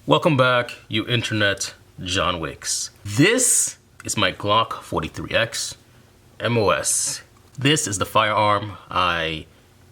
Welcome back, you internet John Wicks. This is my Glock 43X Mos. This is the firearm I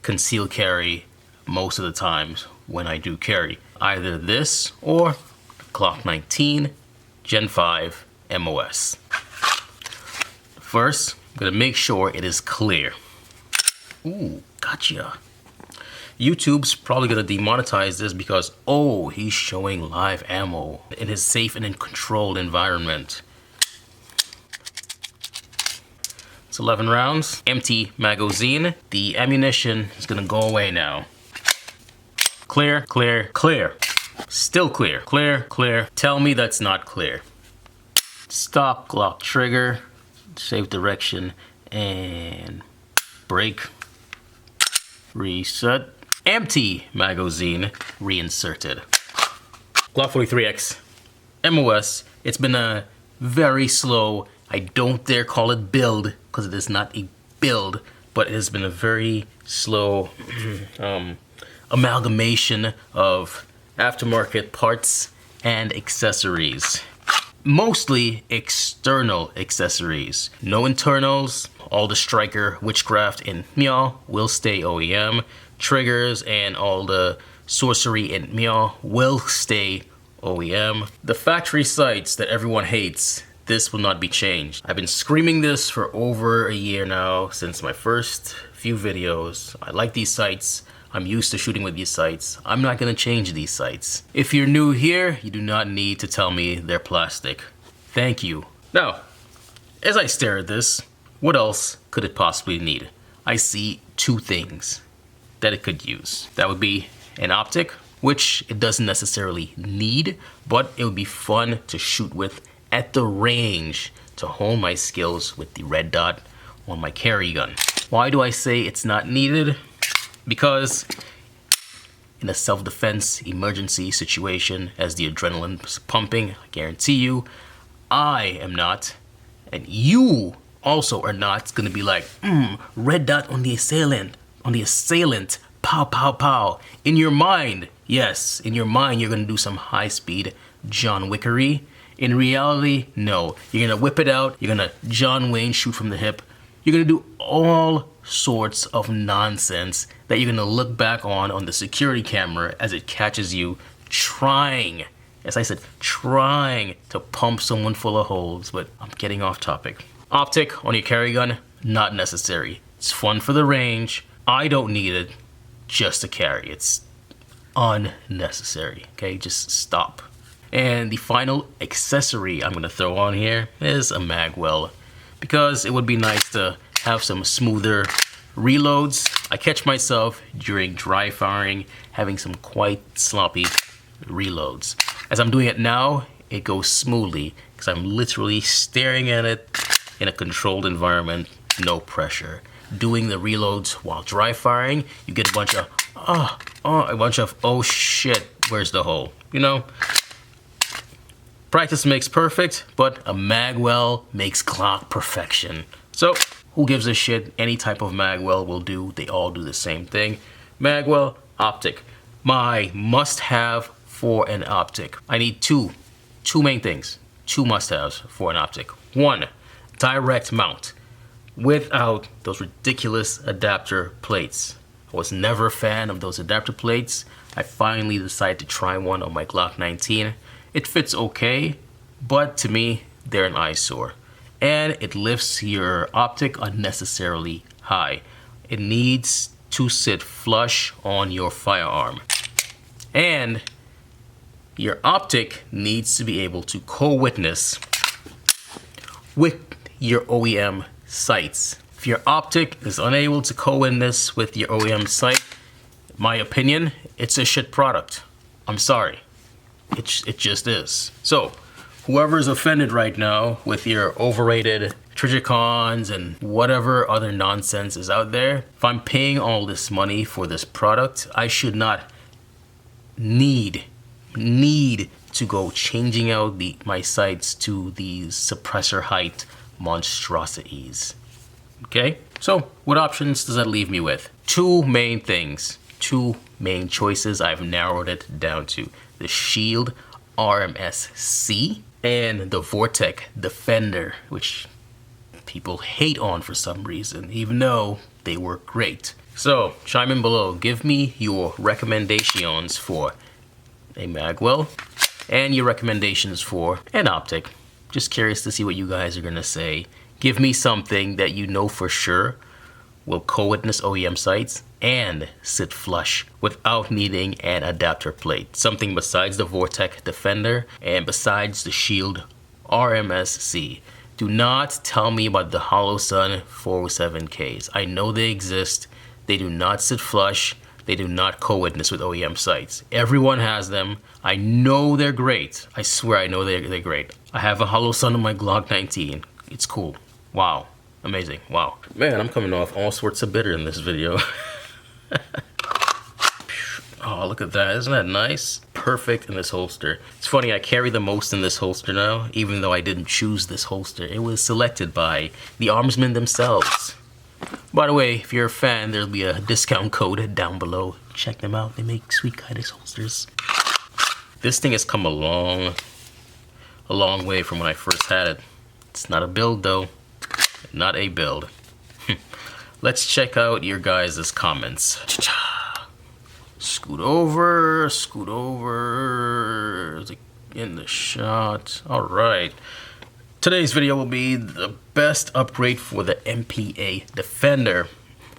conceal carry most of the times when I do carry. Either this or Glock 19 Gen 5 Mos. First, I'm gonna make sure it is clear. Ooh, gotcha. YouTube's probably gonna demonetize this because, oh, he's showing live ammo in his safe and in controlled environment. It's 11 rounds, empty magazine. The ammunition is gonna go away now. Clear, clear, clear. Still clear, clear, clear. Tell me that's not clear. Stop Glock trigger, save direction, and break. Reset. Empty magazine reinserted. Glock 43X Mos. It's been a very slow, I don't dare call it build because it is not a build, but it has been a very slow amalgamation of aftermarket parts and accessories. Mostly external accessories. No internals. All the striker witchcraft in Mio will stay OEM. Triggers and all the sorcery in Mio will stay OEM. The factory sights that everyone hates, this will not be changed. I've been screaming this for over a year now, since my first few videos. I like these sights. I'm used to shooting with these sights. I'm not gonna change these sights. If you're new here, you do not need to tell me they're plastic. Thank you. Now, as I stare at this, what else could it possibly need? I see two things that it could use. That would be an optic, which it doesn't necessarily need, but it would be fun to shoot with at the range to hone my skills with the red dot on my carry gun. Why do I say it's not needed? Because in a self-defense emergency situation, as the adrenaline is pumping, I guarantee you, I am not, and you also are not gonna be like, red dot on the assailant, pow, pow, pow. In your mind, yes, in your mind, you're gonna do some high-speed John Wickery. In reality, no. You're gonna whip it out, you're gonna John Wayne shoot from the hip. You're gonna do all sorts of nonsense that you're gonna look back on the security camera as it catches you trying, as I said, trying to pump someone full of holes, but I'm getting off topic. Optic on your carry gun, not necessary. It's fun for the range. I don't need it just to carry. It's unnecessary, okay? Just stop. And the final accessory I'm gonna throw on here is a magwell, because it would be nice to have some smoother reloads. I catch myself during dry firing having some quite sloppy reloads. As I'm doing it now, it goes smoothly because I'm literally staring at it in a controlled environment, no pressure. Doing the reloads while dry firing, you get a bunch of, oh shit, where's the hole? You know? Practice makes perfect, but a magwell makes Glock perfection. So, who gives a shit? Any type of magwell will do. They all do the same thing. Magwell, optic. My must-have for an optic. I need two main things. Two must-haves for an optic. One, direct mount without those ridiculous adapter plates. I was never a fan of those adapter plates. I finally decided to try one on my Glock 19. It fits okay, but to me, they're an eyesore. And it lifts your optic unnecessarily high. It needs to sit flush on your firearm. And your optic needs to be able to co-witness with your OEM sights. If your optic is unable to co-witness with your OEM sight, in my opinion, it's a shit product. I'm sorry. It just is. So, whoever's offended right now with your overrated Trigicons and whatever other nonsense is out there, if I'm paying all this money for this product, I should not need to go changing out my sights to these suppressor height monstrosities. Okay? So, what options does that leave me with? Two main things. Two main choices. I've narrowed it down to the shield RMS-C, and the Vortec Defender, which people hate on for some reason, even though they work great. So chime in below, give me your recommendations for a magwell and your recommendations for an optic. Just curious to see what you guys are gonna say. Give me something that you know for sure will co-witness OEM sights and sit flush without needing an adapter plate. Something besides the Vortec Defender and besides the Shield RMS-C. Do not tell me about the HoloSun 407Ks. I know they exist. They do not sit flush. They do not co-witness with OEM sights. Everyone has them. I know they're great. I swear I know they're great. I have a HoloSun on my Glock 19. It's cool. Wow. Amazing. Wow. Man, I'm coming off all sorts of bitter in this video. Oh, look at that. Isn't that nice? Perfect in this holster. It's funny, I carry the most in this holster now, even though I didn't choose this holster. It was selected by the armsmen themselves. By the way, if you're a fan, there'll be a discount code down below. Check them out. They make sweet Kydex holsters. This thing has come a long way from when I first had it. It's not a build though. Not a build. Let's check out your guys' comments. Scoot over, in the shot. All right. Today's video will be the best upgrade for the MPA Defender.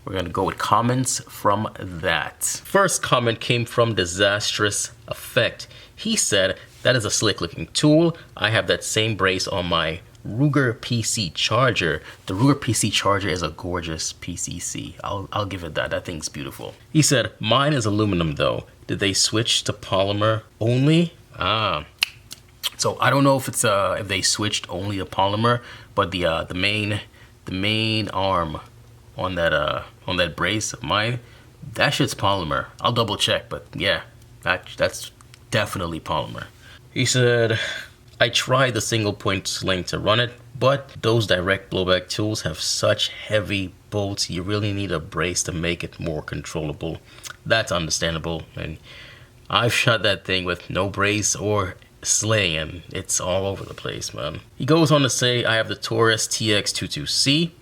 We're gonna go with comments from that. First comment came from Disastrous Effect. He said, that is a slick looking tool. I have that same brace on my Ruger PC Charger. The Ruger PC Charger is a gorgeous PCC. I'll give it that. That thing's beautiful. He said, mine is aluminum though. Did they switch to polymer only? So I don't know if it's if they switched only to polymer, but the main arm on that brace of mine, that shit's polymer. I'll double check, but yeah, that's definitely polymer. He said, I tried the single point sling to run it, but those direct blowback tools have such heavy bolts, you really need a brace to make it more controllable. That's understandable, and I've shot that thing with no brace or sling, and it's all over the place, man. He goes on to say, I have the Taurus TX22C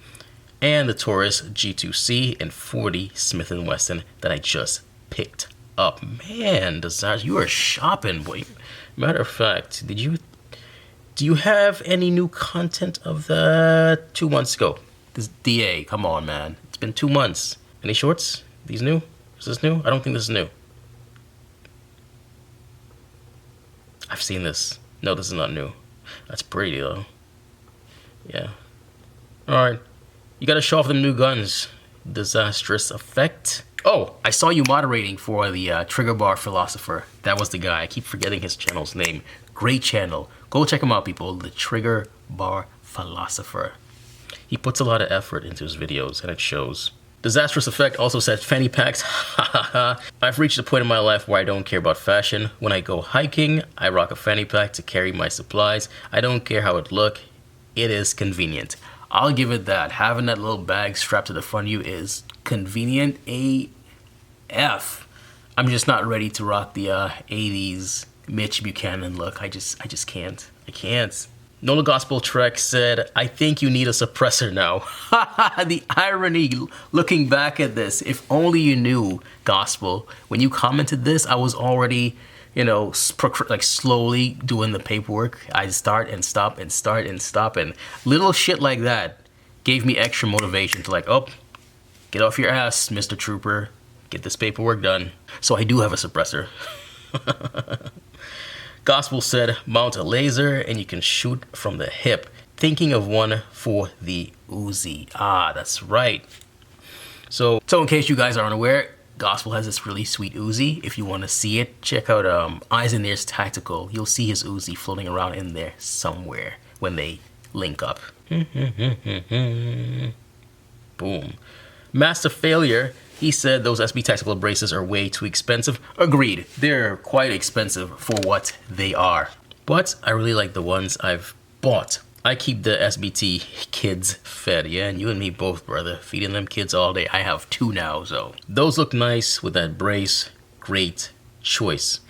and the Taurus G2C and 40 Smith & Wesson that I just picked up. Man, you are shopping, boy. Matter of fact, do you have any new content of that 2 months ago? This DA, come on, man. It's been 2 months. Any shorts? These new? Is this new? I don't think this is new. I've seen this. No, this is not new. That's pretty though. Yeah. Alright. You gotta show off them new guns. Disastrous Effect. Oh, I saw you moderating for the Trigger Bar Philosopher. That was the guy. I keep forgetting his channel's name. Great channel. Go check him out, people. The Trigger Bar Philosopher. He puts a lot of effort into his videos, and it shows. Disastrous Effect also said, fanny packs, I've reached a point in my life where I don't care about fashion. When I go hiking, I rock a fanny pack to carry my supplies. I don't care how it look. It is convenient. I'll give it that. Having that little bag strapped to the front of you is convenient AF. I'm just not ready to rock the 80s Mitch Buchanan look. I just can't. I can't. Nola Gospel Trek said, I think you need a suppressor now. The irony looking back at this. If only you knew, Gospel. When you commented this, I was already, you know, like slowly doing the paperwork. I'd start and stop and start and stop, and little shit like that gave me extra motivation to like, oh, get off your ass, Mr. Trooper. Get this paperwork done. So I do have a suppressor. Gospel said, mount a laser and you can shoot from the hip. Thinking of one for the Uzi. Ah, that's right. So in case you guys aren't aware, Gospel has this really sweet Uzi. If you want to see it, check out Eyes and Ears Tactical. You'll see his Uzi floating around in there somewhere when they link up. Boom. Master Failure. He said those SB Tactical braces are way too expensive. Agreed. They're quite expensive for what they are. But I really like the ones I've bought. I keep the SBT kids fed. Yeah, and you and me both, brother. Feeding them kids all day. I have 2 now, so. Those look nice with that brace. Great choice.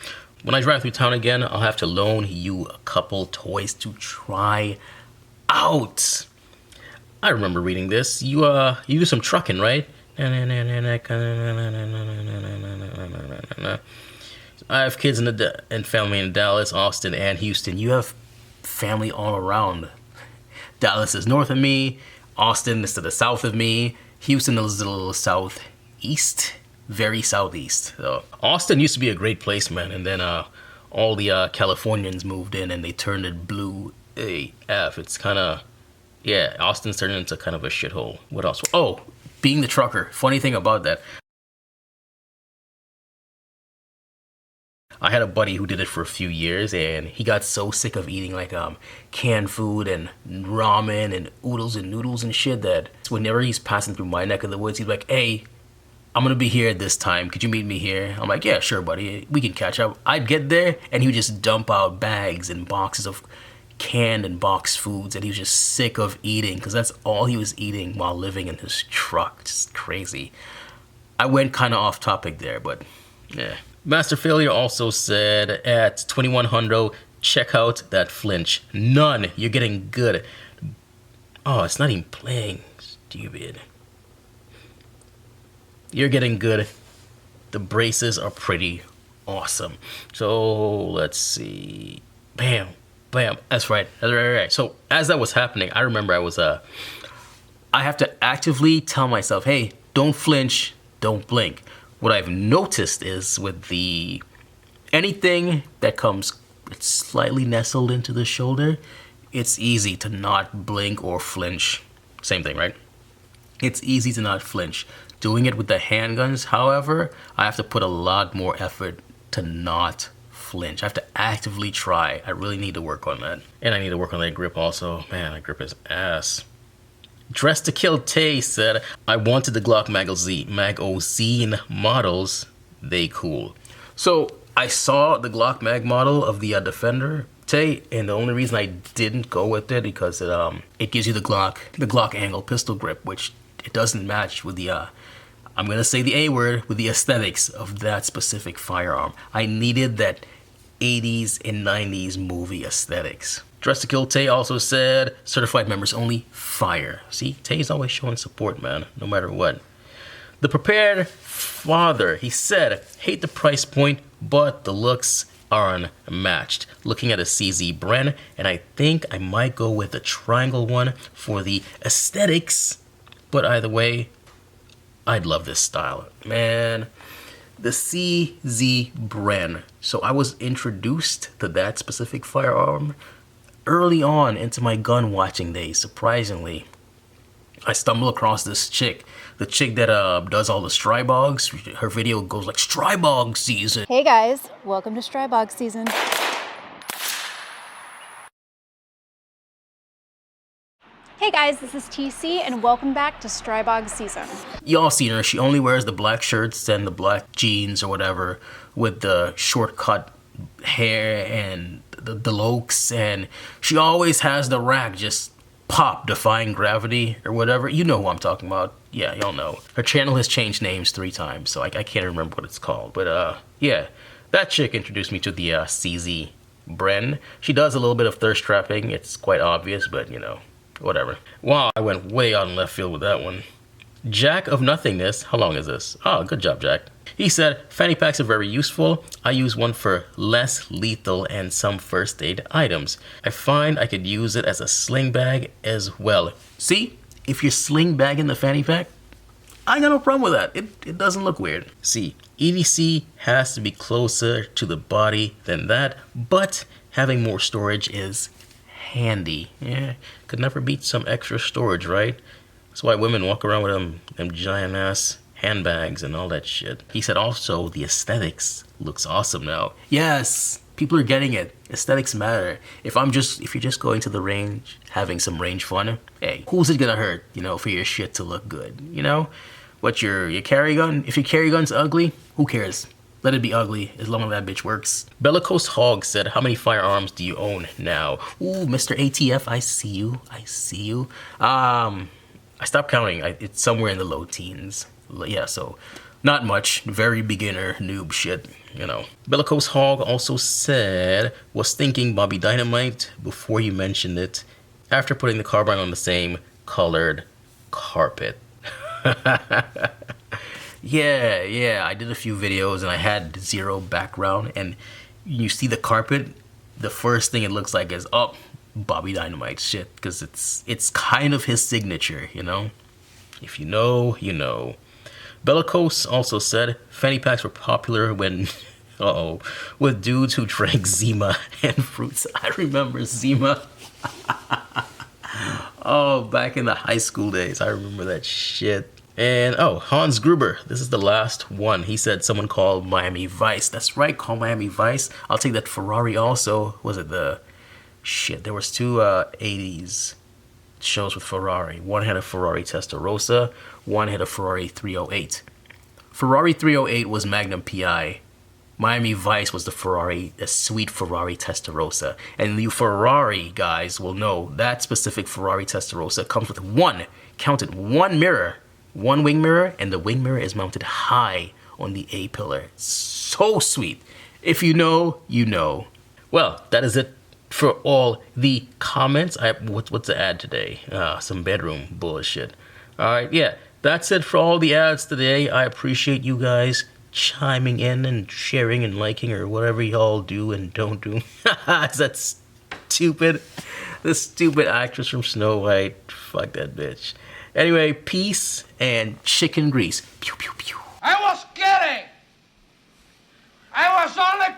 When I drive through town again, I'll have to loan you a couple toys to try out. I remember reading this. You do some trucking, right? I have kids and family in Dallas, Austin, and Houston. You have family all around. Dallas is north of me. Austin is to the south of me. Houston is a little southeast. Very southeast. So, Austin used to be a great place, man. And then all the Californians moved in and they turned it blue AF. It's kind of... Yeah, Austin's turned into kind of a shithole. What else? Oh, being the trucker. Funny thing about that. I had a buddy who did it for a few years, and he got so sick of eating like canned food and ramen and oodles and noodles and shit that whenever he's passing through my neck of the woods, he's like, "Hey, I'm gonna be here at this time. Could you meet me here?" I'm like, "Yeah, sure, buddy. We can catch up." I'd get there, and he would just dump out bags and boxes of canned and boxed foods that he was just sick of eating because that's all he was eating while living in his truck. Just crazy. I went kind of off topic there, but yeah. Master Failure also said at 2100, check out that flinch. None. You're getting good. Oh, it's not even playing. Stupid. You're getting good. The braces are pretty awesome. So let's see. Bam. Bam. That's right. That's right. So as that was happening, I remember I have to actively tell myself, hey, don't flinch, don't blink. What I've noticed is with anything that comes slightly nestled into the shoulder, it's easy to not blink or flinch. Same thing, right? It's easy to not flinch. Doing it with the handguns, however, I have to put a lot more effort to not flinch. I have to actively try. I really need to work on that. And I need to work on that grip also. Man, that grip is ass. Dressed to Kill Tay said, I wanted the Glock Magazine models. They cool. So I saw the Glock Mag model of the Defender Tay, and the only reason I didn't go with it because it gives you the Glock angle pistol grip, which it doesn't match with the I'm gonna say the A word, with the aesthetics of that specific firearm. I needed that 80s and 90s movie aesthetics. Dress to Kill Tay also said, certified members only, fire. See, Tay's always showing support, man, no matter what. The Prepared Father, he said, hate the price point, but the looks are unmatched. Looking at a CZ Bren, and I think I might go with the triangle one for the aesthetics. But either way, I'd love this style. Man, the CZ Bren. So I was introduced to that specific firearm early on into my gun watching days, surprisingly. I stumbled across this chick. The chick that does all the Strybogs. Her video goes like, Strybog season. Hey guys, welcome to Strybog season. Hey guys, this is TC and welcome back to Strybog season. Y'all seen her. She only wears the black shirts and the black jeans or whatever with the shortcut hair and the lokes, and she always has the rack just pop, defying gravity or whatever. You know who I'm talking about. Yeah, y'all know. Her channel has changed names 3 times, so I can't remember what it's called. But yeah, that chick introduced me to the CZ Bren. She does a little bit of thirst trapping. It's quite obvious, but you know, whatever. Wow, I went way out in left field with that one. Jack of Nothingness. How long is this? Oh, good job, Jack. He said, fanny packs are very useful. I use one for less lethal and some first aid items. I find I could use it as a sling bag as well. See, if you're sling bagging the fanny pack, I got no problem with that. It doesn't look weird. See, EDC has to be closer to the body than that, but having more storage is handy. Yeah, could never beat some extra storage, right? That's why women walk around with them giant ass handbags and all that shit. He said also the aesthetics looks awesome now. Yes, people are getting it. Aesthetics matter. If you're just going to the range, having some range fun, hey, who's it gonna hurt, you know, for your shit to look good, you know? What, your carry gun? If your carry gun's ugly, who cares? Let it be ugly, as long as that bitch works. Bellicose Hog said, how many firearms do you own now? Ooh, Mr. ATF, I see you. I see you. I stopped counting. It's somewhere in the low teens. Yeah, so Not much, very beginner noob shit, you know. Bellicose Hog also said, was thinking Bobby Dynamite before you mentioned it, after putting the carbine on the same colored carpet. Yeah, I did a few videos and I had zero background, and you see the carpet, the first thing it looks like is, oh, Bobby Dynamite shit, because it's kind of his signature, you know? If you know, you know. Bellicose also said, fanny packs were popular when, with dudes who drank Zima and fruits. I remember Zima. Oh, back in the high school days, I remember that shit. And, Hans Gruber, this is the last one. He said someone called Miami Vice. That's right, call Miami Vice. I'll take that Ferrari also. Was it the... Shit, there was two 80s shows with Ferrari. One had a Ferrari Testarossa. One had a Ferrari 308. Ferrari 308 was Magnum PI. Miami Vice was the sweet Ferrari Testarossa. And you Ferrari guys will know that specific Ferrari Testarossa comes with one mirror. One wing mirror, and the wing mirror is mounted high on the A-pillar. So sweet. If you know, you know. Well, that is it for all the comments. What's the ad today? Some bedroom bullshit. Alright, yeah. That's it for all the ads today. I appreciate you guys chiming in and sharing and liking or whatever y'all do and don't do. Is that stupid? The stupid actress from Snow White. Fuck that bitch. Anyway, peace and chicken grease. Pew, pew, pew. I was kidding! I was only